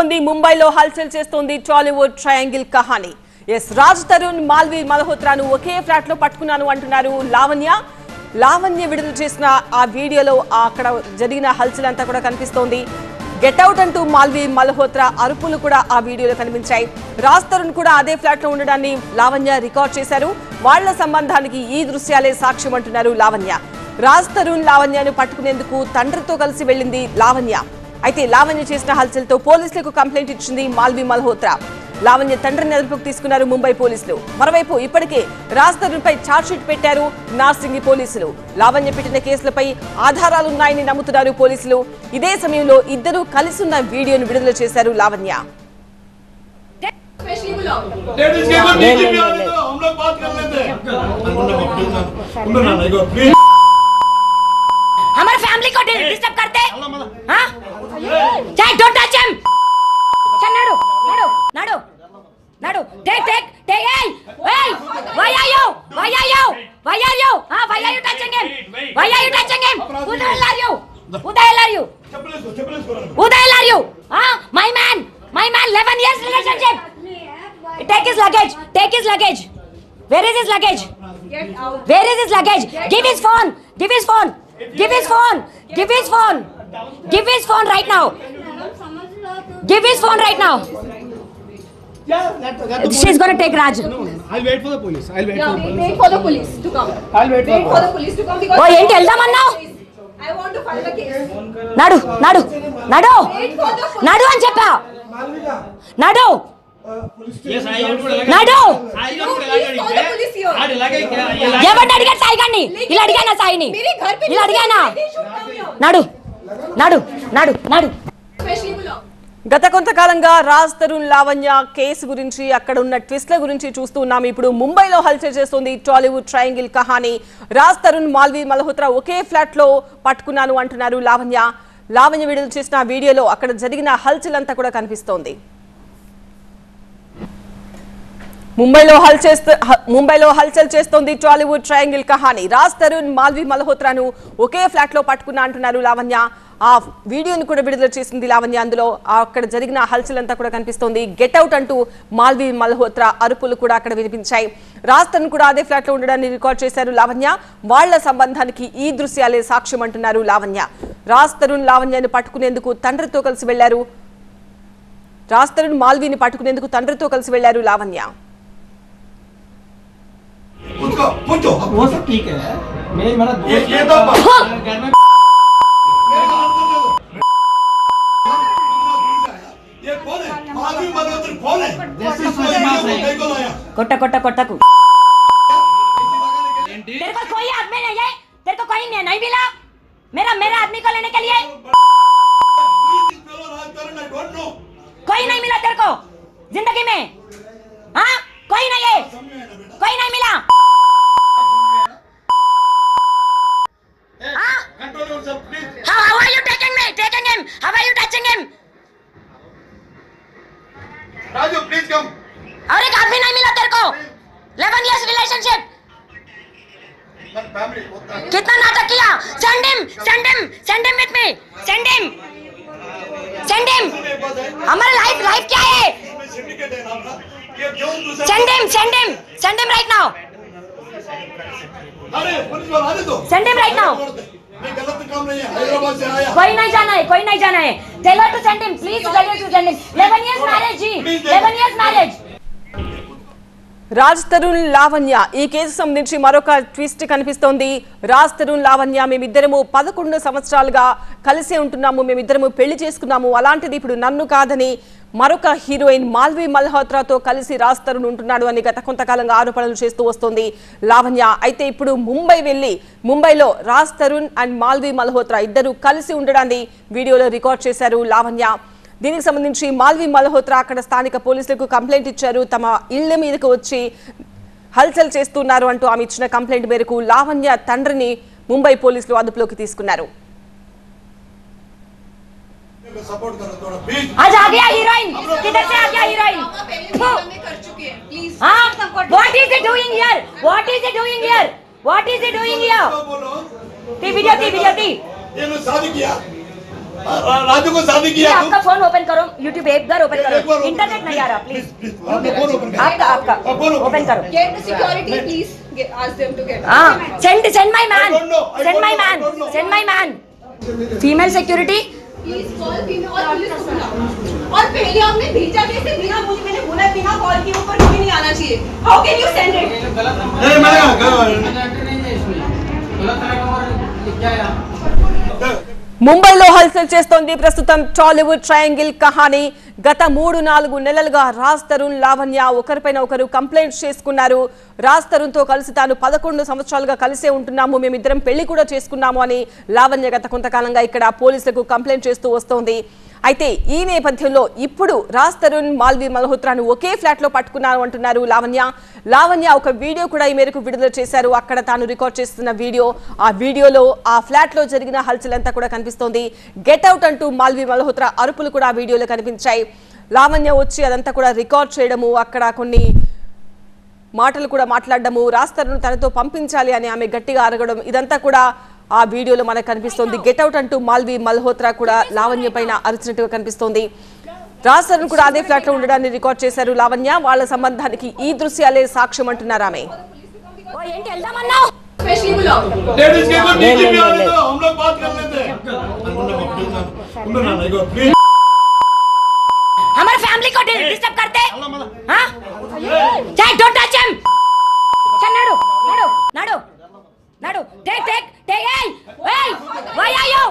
చేస్తోంది ముంబైలో హల్చల్ చేస్తోంది టాలీవుడ్ ట్రయాంగిల్ కహాని. ఎస్ రాజ్ తరుణ్ మాల్వి మల్హోత్రాను ఒకే ఫ్లాట్ లో పట్టుకున్నాను అంటున్నారు లావణ్య విడుదల చేసిన ఆ వీడియోలో అక్కడ జరిగిన హల్చల్ అంతా కూడా కనిపిస్తోంది. గెట్ అవుట్ అంటూ మాల్వి మల్హోత్రా అరుపులు కూడా ఆ వీడియోలో కనిపించాయి. రాజ్ తరుణ్ కూడా అదే ఫ్లాట్ లో ఉండడాన్ని లావణ్య రికార్డ్ చేశారు. వాళ్ల సంబంధానికి ఈ దృశ్యాలే సాక్ష్యం అంటున్నారు లావణ్య. రాజ్ తరుణ్ లావణ్యను పట్టుకునేందుకు తండ్రితో కలిసి వెళ్లింది లావణ్య. అయితే లావణ్య చేసిన హల్చల్తో పోలీసులకు కంప్లైంట్ ఇచ్చింది మాల్వి మల్హోత్రా. లావణ్య తండ్రిని అదుపులోకి తీసుకున్నారు ముంబై పోలీసులు. మరోవైపు ఇప్పటికే రాజ్ తరుణ్ పై ఛార్జ్షీట్ పెట్టారు నార్సింగి పోలీసులు. లావణ్య పెట్టిన కేసులపై ఆధారాలున్నాయని నమ్ముతున్నారు పోలీసులు. ఇదే సమయంలో ఇద్దరూ కలిసున్న వీడియోను విడుదల చేశారు లావణ్య. हमारे फैमिली को डिस्टर्ब करते हाँ डोंट टच हिम नाडू नाडू नाडू नाडू take hey why are you हाँ why are you touching him who the hell are you हाँ my man 11 years relationship take his luggage where is his luggage give his phone right now she's going to take Raj. I'll wait for the police. Wait for the police to come. Because oh enti eldamannao I want to file a case. nadu Wait for the police. nadu ani cheppa nadu Yes, I am. nadu Please call the police here. ఎవరిని అడిగారు సాయి గారిని ఇలా అడిగానా సాయిని मेरे घर पे ఇలా అడిగానా they should come here. నడు Especially below. గత కొంతకాలంగా రాజ్ తరుణ్ లావణ్య కేసు గురించి అక్కడ ఉన్న ట్విస్ట్ల గురించి చూస్తూ ఉన్నాం. ఇప్పుడు ముంబైలో హల్చల్ చేస్తుంది టాలీవుడ్ ట్రయాంగిల్ కహాని. రాజ్ తరుణ్ మాల్వి మల్హోత్రా ఒకే ఫ్లాట్ లో పట్టుకున్నాను అంటున్నారు లావణ్య విడుదల చేసిన వీడియోలో అక్కడ జరిగిన హల్చల్ అంతా కూడా కనిపిస్తోంది. ముంబైలో హల్చల్ చేస్తోంది టాలీవుడ్ ట్రయాంగిల్ కహాని. రాజ్ తరుణ్ మాల్వి మల్హోత్రాను ఒకే ఫ్లాట్ లో పట్టుకున్నా అంటున్నారు లావణ్య. ఆ వీడియోను కూడా విడుదల చేసింది లావణ్య. అందులో అక్కడ జరిగిన హల్చల్ అంతా కూడా కనిపిస్తోంది. గెట్ అవుట్ అంటూ మాల్వి మల్హోత్రా అరుపులు కూడా అక్కడ వినిపించాయి. రాజ్ తరుణ్ కూడా అదే ఫ్లాట్ లో ఉండడాన్ని రికార్డ్ చేశారు లావణ్య. వాళ్ల సంబంధానికి ఈ దృశ్యాలే సాక్ష్యం అంటున్నారు లావణ్య. రాజ్ తరుణ్ లావణ్యను పట్టుకునేందుకు తండ్రితో కలిసి వెళ్లారు. రాజ్ తరుణ్ మాల్విని పట్టుకునేందుకు తండ్రితో కలిసి వెళ్లారు లావణ్య. वो सब ठीक है मेरा दोस्त ये तो घर में ये कौन है मालवी मल्होत्रा कौन है जैसे सुषमा सही కొట్టకు तेरे को कोई आदमी नहीं है तेरे को कोई नहीं मिला मेरा आदमी को लेने के लिए कोई नहीं मिला तेरे को जिंदगी में हाँ कोई नहीं है कोई नहीं मिला How are you taking him? How are you touching him? Raju please come और एक आदमी नहीं मिला तेरे को 11 years relationship कितना नाटक किया send him with me send him हमारा लाइफ क्या है send him right now अरे पुलिस वाला आने दो send him right now मैं गलत काम नहीं है हैदराबाद से आया कोई नहीं जाना है tell her to send him please tell her to send him 11 years marriage ji 11 years marriage Raj Tarun Lavanya ఈ కేసు సంబంధించి మరొక ట్విస్ట్ కనిపిస్తోంది. రాజ్ తరుణ్ లావణ్య మేమిద్దరము 11 సంవత్సరాలుగా కలిసే ఉంటున్నాము, మేమిద్దరము పెళ్లి చేసుకున్నాము, అలాంటిది ఇప్పుడు నన్ను కాదని మరొక హీరోయిన్ మాల్వి మల్హోత్రాతో కలిసి రాజ్ తరుణ్ ఉంటున్నాడు అని గత కొంతకాలంగా ఆరోపణలు చేస్తూ వస్తోంది లావణ్య. అయితే ఇప్పుడు ముంబైలో రాజ్ తరుణ్ అండ్ మాల్వి మల్హోత్రా ఇద్దరు కలిసి ఉండడాన్ని వీడియోలో రికార్డ్ చేశారు లావణ్య. దీనికి సంబంధించి మాల్వి మల్హోత్రా అక్కడ స్థానిక పోలీసులకు కంప్లైంట్ ఇచ్చారు. తమ ఇళ్ల మీదకు వచ్చి హల్చల్ చేస్తున్నారు అంటూ ఆమె ఇచ్చిన కంప్లైంట్ మేరకు లావణ్య తండ్రిని ముంబై పోలీసులు అదుపులోకి తీసుకున్నారు. सपोर्ट करो थोड़ा प्लीज आज आ गया हीरोइन किधर से आ गया हीरोइन में कर चुके हैं प्लीज हाँ what is he doing here video थी ये शादी किया राजू को शादी ये किया तुम? आपका फोन ओपन करो, यूट्यूब एक बार ओपन एक बार करो, open इंटरनेट करो, नहीं आ रहा please, प्लीज please, आपने फोन ओपन करो। आपका फोन ओपन करो Get the security, please. Ask them to get. हाँ send my man, I don't know, I send don't my know, I man, don't know. send my man. Female security Please call female और police को बुलाओ। और पहले आपने भेजा कैसे बिना बोले, मैंने बोला बिना कॉल के ऊपर कोई नहीं आना चाहिए। How can you send it? नहीं मैं ముంబైలో హల్చల్ చేస్తోంది ప్రస్తుతం టాలీవుడ్ ట్రయాంగిల్ కహాని. గత 3-4 నెలలుగా రాజ్ తరుణ్, లావణ్య ఒకరిపైన ఒకరు కంప్లైంట్స్ చేసుకున్నారు. రాజ్ తరుణ్ తో కలిసి తాను 11 సంవత్సరాలుగా కలిసే ఉంటున్నాము, మేమిద్దరం పెళ్లి కూడా చేసుకున్నాము అని లావణ్య గత కొంతకాలంగా ఇక్కడ పోలీసులకు కంప్లైంట్ చేస్తూ వస్తోంది. అయితే ఈ నేపథ్యంలో ఇప్పుడు రాజ్ తరుణ్, మాల్వి మల్హోత్రాను ఒకే ఫ్లాట్ లో పట్టుకున్నారు అంటున్నారు లావణ్య ఒక వీడియో కూడా ఈ మేరకు విడుదల చేశారు. అక్కడ తాను రికార్డ్ చేస్తున్న వీడియో, ఆ వీడియోలో ఆ ఫ్లాట్ లో జరిగిన హల్చల్ అంతా కూడా కనిపిస్తోంది. గెట్ అవుట్ అంటూ మాల్వి మల్హోత్రా అరుపులు కూడా ఆ వీడియోలో కనిపించాయి. లావణ్య వచ్చి అదంతా కూడా రికార్డ్ చేయడము, అక్కడ కొన్ని మాటలు కూడా మాట్లాడడము, రాజ్ తరుణ్ తనతో పంపించాలి అని ఆమె గట్టిగా అరగడం, ఇదంతా కూడా ఆ వీడియోలో మనకు కనిపిస్తోంది. గెట్ అవుట్ అంటూ మాల్వి మల్హోత్రా కూడా లావణ్య పైన అరిచినట్టుగా కనిపిస్తోంది. రాజ్ తరుణ్ కూడా అదే ఫ్లాట్ లో ఉండడాన్ని రికార్డ్ చేశారు లావణ్య. వాళ్ళ సంబంధానికి ఈ దృశ్యాలే సాక్ష్యం అంటున్నారు ఆమె. ఓ ఏంటి వెళ్దామన్నావు Especially बुलाओ। लेडीज के को डीजीपी आने दो, हम लोग बात कर लेते हैं। हमारे फैमिली को डिस्टर्ब करते हाँ चाहे डोंट टच हिम चल नाडू take hey why are you